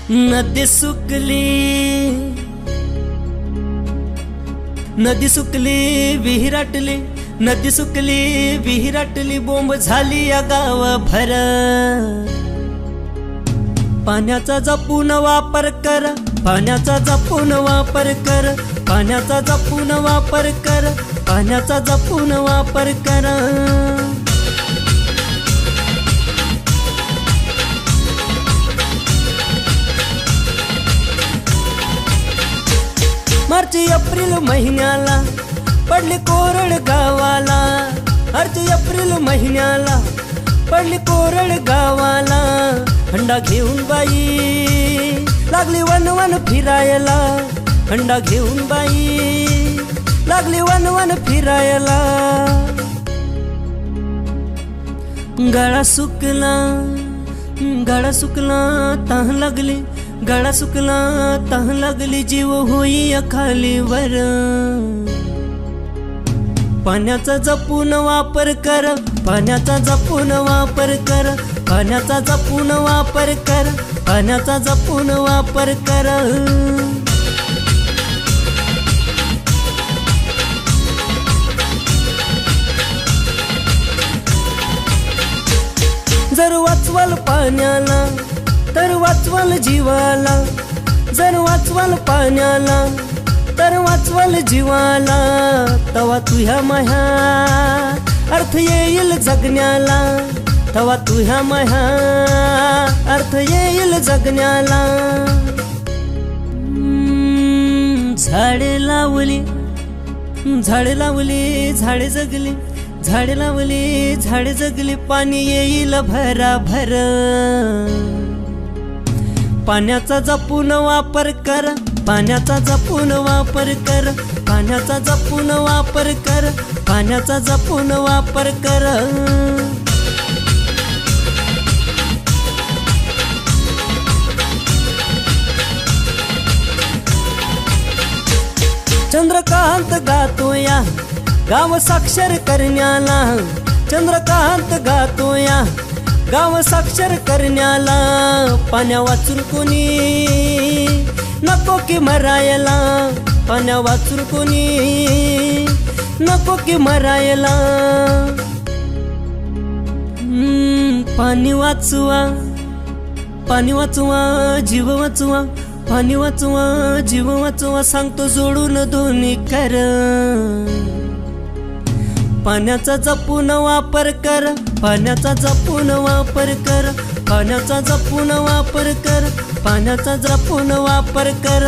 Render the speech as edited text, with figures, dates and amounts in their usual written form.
नदी सुकली विहिराटली, नदी सुकली विहिराटली, बोंब झाली या गावभर। पाण्याचा जपून वापर कर, पाण्याचा जपून वापर कर, पाण्याचा जपून वापर कर, पाण्याचा जपून वापर कर। मार्च एप्रिल महिन्याला पडली कोरड गावाला, मार्च एप्रिल महिन्याला पडली कोरड गावाला। हंडा घेऊन बाई लागली वन वन फिरायला, हंडा घेऊन बाई लागली वन वन फिरायला। गळा सुकला, गळा सुकला तह लागली, गळा सुकला तह लागली, जीव होई खालीवर। पाण्याचा जपून वापर कर, पाण्याचा जपून वापर कर, पाण्याचा जपून वापर कर, पाण्याचा जपून वापर कर। जर वाचवाल पाण्याला तर वाचवाल जीवाला, जर वाचवाल पाण्याला तर वाचवाल जीवाला। तवा तुह्या माह्या अर्थ येईल जगण्याला, तवा तुह्या माह्या अर्थ येईल जगण्याला। झाडे लावली, झाडे लावली, झाडे जगली, झाडे लावली, झाडे जगली, पाणी येईल भराभर। पाण्याचा जपून वापर कर, पाण्याचा जपून वापर कर, पाण्याचा जपून वापर कर, पाण्याचा जपून वापर कर। चंद्रकांत गातोया गाव साक्षर करण्याला, चंद्रकांत गातोया गाव साक्षर करण्याला। पाण्या वाचून कोणी नको की मरायला, पाण्या वाचून कोणी नको की मरायला। पाणी वाचवा, पाणी वाचवा, जीव वाचवा, पाणी वाचवा, जीव वाचवा, सांगतो जोडून दोन्ही कर। पाण्याचा जपून वापर कर, पाण्याचा जपून वापर कर, पाण्याचा जपून वापर कर, पाण्याचा जपून वापर कर।